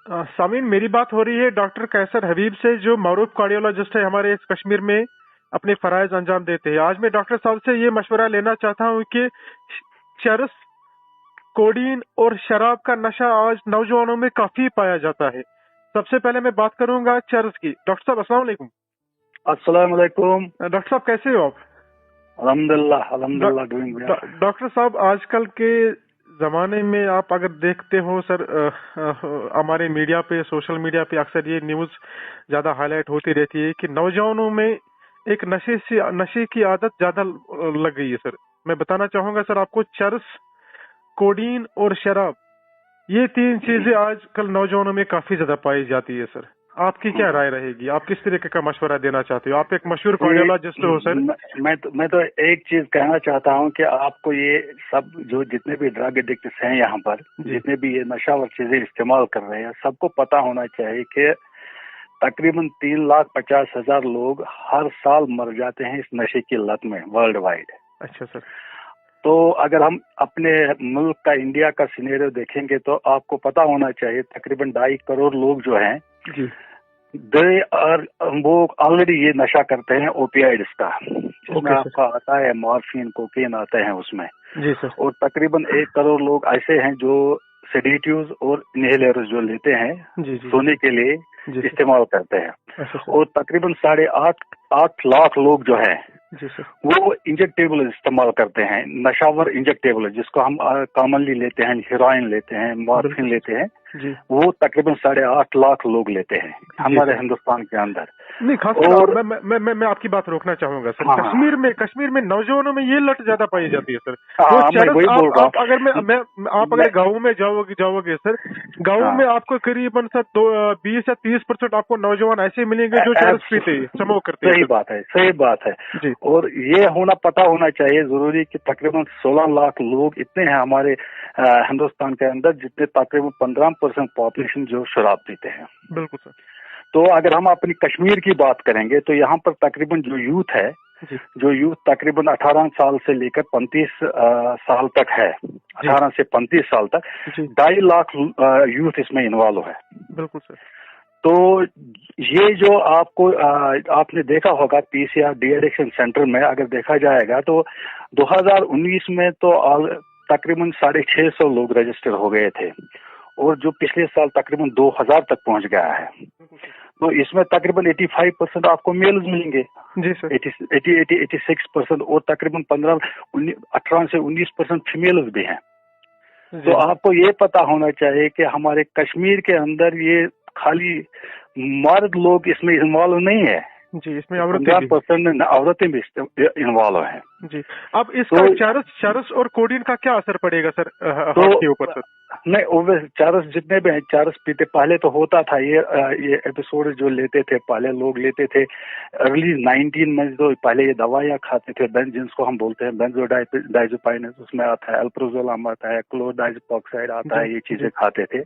सामीन, मेरी बात हो रही है डॉक्टर कैसर हबीब से, जो मरूफ कार्डियोलॉजिस्ट है हमारे इस कश्मीर में, अपने फराइज अंजाम देते हैं। आज मैं डॉक्टर साहब से ये मशवरा लेना चाहता हूँ कि चरस, कोडीन और शराब का नशा आज नौजवानों में काफी पाया जाता है। सबसे पहले मैं बात करूंगा चरस की। डॉक्टर साहब अस्सलाम वालेकुम। अस्सलाम वालेकुम। डॉक्टर साहब कैसे हो आप? अल्हम्दुलिल्लाह अल्हम्दुलिल्लाह डूइंग वेल। डॉक्टर साहब, आजकल के जमाने में आप अगर देखते हो सर, हमारे मीडिया पे, सोशल मीडिया पे अक्सर ये न्यूज ज्यादा हाईलाइट होती रहती है कि नौजवानों में एक नशे की आदत ज्यादा लग गई है सर। मैं बताना चाहूंगा सर आपको, चरस, कोडीन और शराब, ये तीन चीजें आजकल नौजवानों में काफी ज्यादा पाई जाती है सर। आपकी क्या राय रहेगी? आप किस तरीके का मशवरा देना चाहते हो? आप एक मशहूर कार्डियोलॉजिस्ट हो सर। मैं तो एक चीज कहना चाहता हूं कि आपको ये सब जो जितने भी ड्रग एडिक्ट्स हैं यहाँ पर, जितने भी ये नशावर चीजें इस्तेमाल कर रहे हैं, सबको पता होना चाहिए कि तकरीबन 3,50,000 लोग हर साल मर जाते हैं इस नशे की लत में वर्ल्ड वाइड। अच्छा सर। तो अगर हम अपने मुल्क का, इंडिया का सिनेरियो देखेंगे तो आपको पता होना चाहिए तकरीबन 2.5 करोड़ लोग जो हैं वो ऑलरेडी ये नशा करते हैं ओपियाइड्स का, जिसमें आपका आता है मॉर्फिन, कोकेन आता है उसमें जी सर। और तकरीबन 1 करोड़ लोग ऐसे हैं जो सेडेटिव्स और इनहेलर्स जो लेते हैं सोने के लिए इस्तेमाल करते हैं। और तकरीबन 8.5 लाख लोग जो है वो इंजेक्टेबल इस्तेमाल करते हैं, नशावर इंजेक्टेबल, जिसको हम कॉमनली लेते हैं, हेरोइन लेते हैं, मॉर्फिन लेते हैं, वो तकरीबन 8.5 लाख लोग लेते हैं हमारे हिंदुस्तान के अंदर। नहीं, खासकर और मैं आपकी बात रोकना चाहूंगा सर। हाँ, कश्मीर में नौजवानों में ये लत ज्यादा पाई जाती है सर। आप अगर गाँव में जाओगे सर, गाँव में आपको करीबन सर 20 या 30% आपको नौजवान ऐसे मिलेंगे जो चरस पीते हैं, स्मोक करते हैं। सही बात है। और ये पता होना चाहिए जरूरी कि तकरीबन 16 लाख लोग इतने हैं हमारे हिंदुस्तान के अंदर, जितने तकरीबन 15% पॉपुलेशन जो शराब पीते हैं। बिल्कुल सर। तो अगर हम अपनी कश्मीर की बात करेंगे तो यहाँ पर तकरीबन जो यूथ तकरीबन 18 साल से लेकर 35 साल तक है, 18 से 35 साल तक 2.5 लाख यूथ इसमें इन्वॉल्व है। बिल्कुल सर। तो ये जो आपने देखा होगा पीसीआर डी एडिक्शन सेंटर में अगर देखा जाएगा तो 2019 में तो तकरीबन 650 लोग रजिस्टर हो गए थे और जो पिछले साल तकरीबन 2000 तक पहुंच गया है। तो इसमें तकरीबन 85% आपको मेल्स मिलेंगे जी सर, 86% और तकरीबन 18 से 19% फीमेल्स भी हैं। तो आपको ये पता होना चाहिए कि हमारे कश्मीर के अंदर ये खाली मर्द लोग इसमें इन्वॉल्व नहीं है जी, इसमें औरतें भी इन्वॉल्व है जी। अब इसका चरस और कोडीन का क्या असर पड़ेगा सर हार्ट के ऊपर? सर नहीं, चरस जितने भी हैं चरस पीते, पहले तो होता था ये एपिसोड जो लेते थे, पहले लोग लेते थे अर्ली 19 में, तो पहले ये दवाइयाँ खाते थे जिसको हम बोलते हैं बेंजोडाइज़ेपाइन, उसमें आता है अल्प्रोजोलम, आता है क्लोरडाइज़ेपॉक्साइड आता है, ये चीजें खाते थे।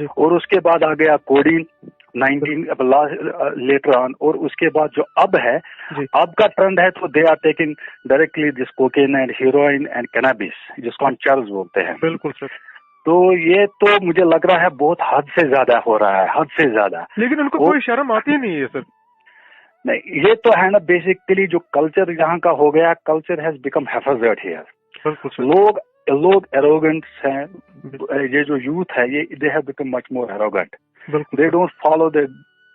और उसके बाद आ गया कोडीन 19 लेटर ऑन, और उसके बाद जो अब है, अब का ट्रेंड है तो they are taking directly this cocaine and heroin and cannabis, जिसको हम चरस बोलते हैं। बिल्कुल सर। तो ये तो मुझे लग रहा है बहुत हद से ज्यादा हो रहा है, हद से ज्यादा। लेकिन उनको कोई शर्म आती नहीं है सर। नहीं, ये तो है ना, बेसिकली जो कल्चर यहाँ का हो गया, कल्चर हैज बिकम हैफाजर्ड हियर। लोग एरोगेंट हैं, ये जो यूथ है ये they have become much more arrogant, they don't follow the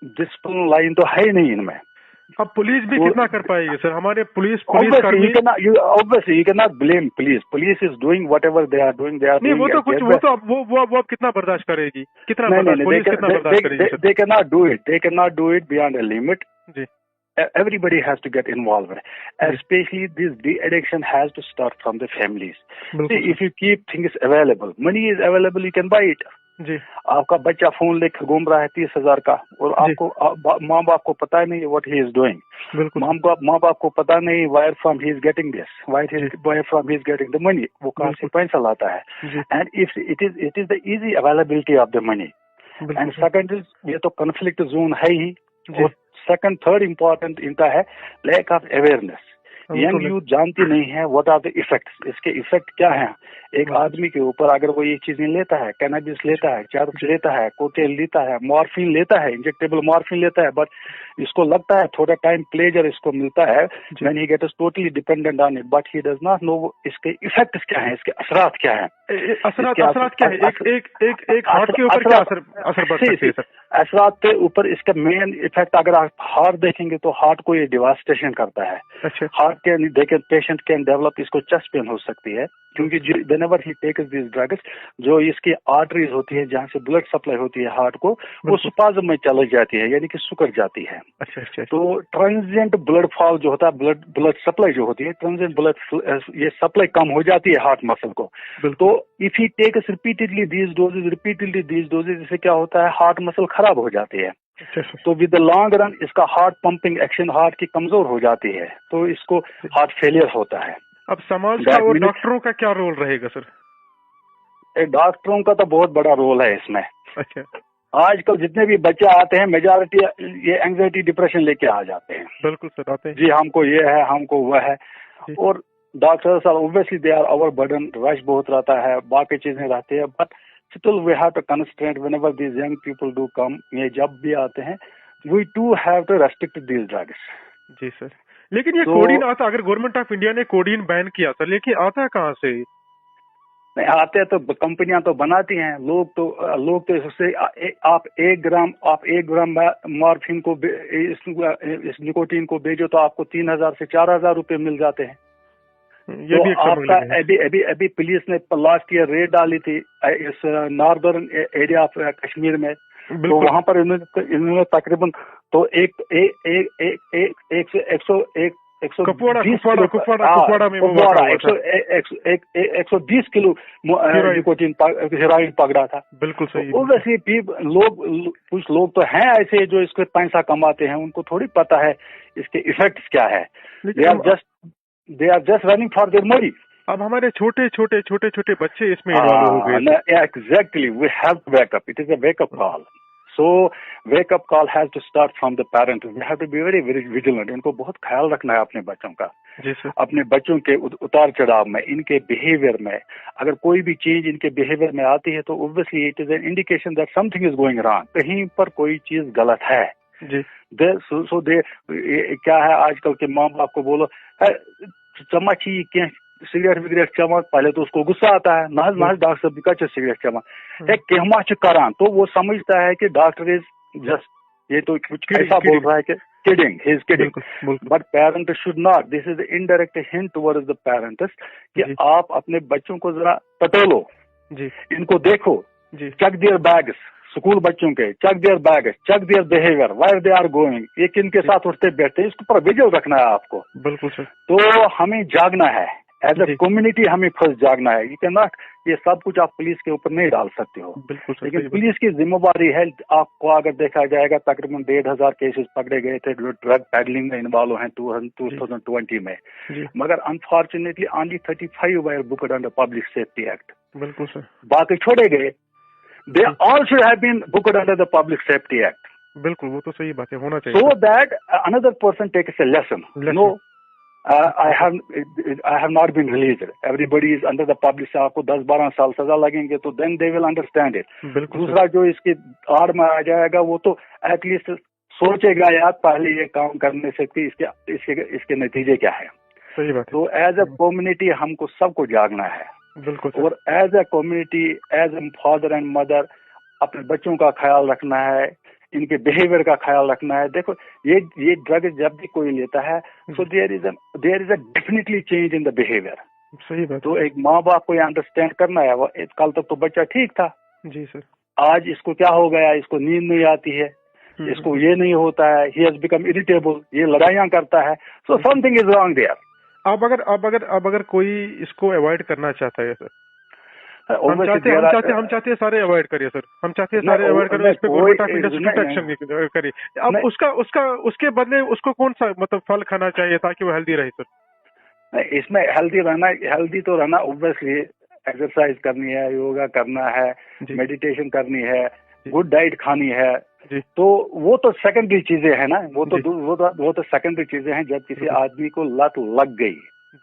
discipline line, तो है ही नहीं इनमें। अब पुलिस भी कितना कर पाएगी सर? हमारे police obviously you cannot blame police is doing whatever they are doing, नहीं, वो तो कुछ वो कितना बर्दाश्त करेगी, पुलिस कितना बर्दाश्त करेगी? they cannot do it beyond a limit ji. Everybody has to get involved, especially this de-addiction has to start from the families. See, if you keep things available, money is available, you can buy it जी। आपका बच्चा phone लेकर घूम रहा है 30,000 का, और आपको माँ बाप को पता नहीं है व्हाट ही इज डूइंग। माँ बाप को पता नहीं wire from he is getting this, wire from he is getting the money, वो कहाँ से पैसा लाता है। And if it is the easy availability of the money, and second is ये तो कॉन्फ्लिक्ट जोन है ही, और सेकंड थर्ड इम्पोर्टेंट इनका है lack of awareness young youth जानती नहीं है व्हाट आर द इफेक्ट्स, इसके इफेक्ट क्या हैं एक आदमी के ऊपर अगर वो ये चीजें लेता है, कैनबिस लेता है, चरस लेता है, कोकेन लेता है, मॉर्फिन लेता है, इंजेक्टेबल मॉर्फिन लेता है, बट इसको लगता है थोड़ा टाइम प्लेजर इसको मिलता है, when he gets totally dependent on it, but he does not know इसके इफेक्ट्स क्या हैं, इसके असरात क्या हैं। असरात क्या है? एक हार्ट के ऊपर क्या असर पड़ सकती है सर? असरात के ऊपर इसका मेन इफेक्ट अगर आप हार्ट देखेंगे तो हार्ट को ये डिवास्टेशन करता है। अच्छा। हार्ट कैन देखे पेशेंट कैन डेवलप, इसको चेस्ट पेन हो सकती है, क्योंकि whenever he takes this drugs, जो इसकी आर्टरीज होती है जहाँ से ब्लड सप्लाई होती है हार्ट को, वो स्पाज्म में चली जाती है, यानी कि सुकड़ जाती है। अच्छा। तो ट्रांजिएंट ब्लड फॉल जो होता है, ब्लड सप्लाई जो होती है, ट्रांजिएंट ब्लड ये सप्लाई कम हो जाती है हार्ट मसल को। तो if he takes repeatedly these doses, इससे क्या होता है, हार्ट मसल खराब हो जाती है। तो विद द लॉन्ग रन इसका हार्ट पंपिंग एक्शन हार्ट की कमजोर हो जाती है, तो इसको हार्ट फेलियर होता है। अब समाज का और डॉक्टरों का क्या रोल रहेगा सर? डॉक्टरों का तो बहुत बड़ा रोल है इसमें। अच्छा। आजकल जितने भी बच्चे आते हैं मेजॉरिटी ये एंजाइटी डिप्रेशन लेके आ जाते हैं। बिल्कुल सर, आते हैं। जी हमको ये है, हमको वह है, और doctors are obviously they are over burden, rush बहुत रहता है, बाकी चीजें रहती है, but still we have to constrain whenever these young people do come, ये जब भी आते हैं, we too have to restrict these drugs। जी सर, लेकिन ये कोडीन आता, अगर गवर्नमेंट ऑफ इंडिया ने कोडीन बैन किया सर, लेकिन आता कहाँ से? नहीं आते तो कंपनियां तो बनाती हैं, लोग तो इससे आप एक ग्राम मॉर्फिन को इस निकोटीन को बेचो तो आपको 3,000 से 4,000 रुपए मिल जाते हैं। ये तो भी आपका अभी पुलिस ने लास्ट ईयर रेड डाली थी इस नॉर्दर्न एरिया ऑफ कश्मीर में, तो वहां पर इन्होंने तकरीबन तो कुपवाड़ा में 120 किलो निकोटीन हेरोइन पकड़ा था। बिल्कुल सही। ओवैसे कुछ लोग तो हैं ऐसे जो इसके पैसा कमाते हैं, उनको थोड़ी पता है इसके इफेक्ट्स क्या है। They are just running for their money। अब हमारे छोटे बच्चे इसमें इन्वॉल्व हो गए। Exactly, we have to wake up. It is a wake up call. So wake up call has to start from the parents. We have to be very vigilant। इनको बहुत ख्याल रखना है अपने बच्चों का। जी सर। अपने बच्चों के उतार चढ़ाव में, इनके बिहेवियर में, अगर कोई भी चीज इनके बिहेवियर में आती है तो obviously it is an indication that something is going wrong। कहीं पर कोई चीज गलत है। जी। क्या है आजकल के माँ बाप को बोलो चमच ही क्या सिगरेट चमक, पहले तो उसको गुस्सा आता है, नाज डॉक्टर साहब का सिगरेट चमक एक कहमा करान, तो वो समझता है कि डॉक्टर इज जस्ट ये तो कुछ ऐसा बोल रहा है कि kidding, he is kidding, but parent should not, this is indirect hint towards the parents कि आप अपने बच्चों को जरा टटोलो, इनको देखो, चेक देयर बैग्स, स्कूल बच्चों के check their bag, check their behaviour, where they are going, ये किन के साथ उठते बैठते हैं, इसके ऊपर विजिल रखना है आपको। बिल्कुल सर। तो हमें जागना है, एज ए कम्युनिटी हमें फर्स्ट जागना है। यू कैन नॉट, ये सब कुछ आप पुलिस के ऊपर नहीं डाल सकते हो। बिल्कुल सर। लेकिन पुलिस की जिम्मेवारी है। आपको अगर देखा जाएगा तकरीबन 1,500 केसेस पकड़े गए थे जो ड्रग पैडलिंग में इन्वॉल्व हैं 2020 में, मगर अनफॉर्चुनेटली ओनली 35 वर booked under public safety act. बिल्कुल सर। बाकी छोड़े गए, they all should have been booked under the Public Safety Act। बिल्कुल, वो तो सही बात है, होना चाहिए। So that another person takes a lesson। No, I have not been released। Everybody is under the public। आपको 10-12 साल सजा लगेंगे तो then they will understand it। दूसरा जो इसके आड़ में आ जाएगा वो तो एटलीस्ट सोचेगा यार पहले ये काम करने से कि इसके नतीजे क्या है। सही बात है। तो एज ए कम्युनिटी हमको सबको जागना है। बिल्कुल। और as a community, as a father and mother अपने बच्चों का ख्याल रखना है, इनके बिहेवियर का ख्याल रखना है। देखो ये ड्रग जब भी कोई लेता है so there is a definitely change in the behaviour. सही बात। तो एक माँ बाप को ये अंडरस्टैंड करना है। वो कल तक तो बच्चा ठीक था, जी सर, आज इसको क्या हो गया, इसको नींद नहीं आती है, इसको ये नहीं होता है, ही हैज बिकम इरिटेबल, ये लड़ाइयाँ करता है, so something is wrong there. अब अगर कोई इसको अवॉइड करना चाहता है सर, हम चाहते हैं सारे अवॉइड करिए सर, हम चाहते हैं सारे अवॉइड करें, इस पे government of India strict action करिए। अब उसके बदले उसको कौन सा मतलब फल खाना चाहिए ताकि वो हेल्दी रहे सर? इसमें हेल्दी तो रहना ऑब्वियसली, एक्सरसाइज करनी है, योगा करना है, मेडिटेशन करनी है, गुड डाइट खानी है, तो वो तो सेकेंडरी चीजें है ना, वो तो सेकेंडरी चीजें हैं। जब किसी आदमी को लत लग गई,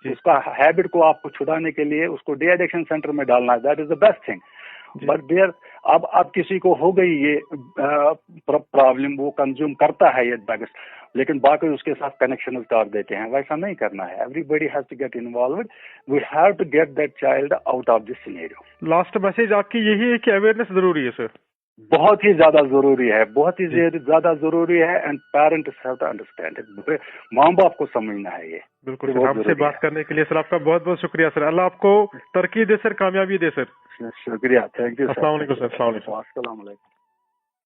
उसका हैबिट को आपको छुड़ाने के लिए उसको डी एडिक्शन सेंटर में डालना है, that is the best thing. But there अब किसी को हो गई ये प्रॉब्लम, वो कंज्यूम करता है ये ड्रग्स, लेकिन बाकी उसके साथ कनेक्शन काट देते हैं। वैसा नहीं करना है। Everybody has to get involved. We have to get that child out of this scenario. Last message आपकी यही है कि अवेयरनेस जरूरी है सर? बहुत ही ज्यादा जरूरी है, बहुत ही ज्यादा जरूरी है। And parents have to understand it. माँ बाप को समझना है ये। बिल्कुल सर, हमसे बात करने के लिए सर आपका बहुत बहुत शुक्रिया सर। अल्लाह आपको तरक्की दे सर, कामयाबी दे सर। शुक्रिया, थैंक यू सर। अस्सलाम वालेकुम सर। अस्सलाम वालेकुम।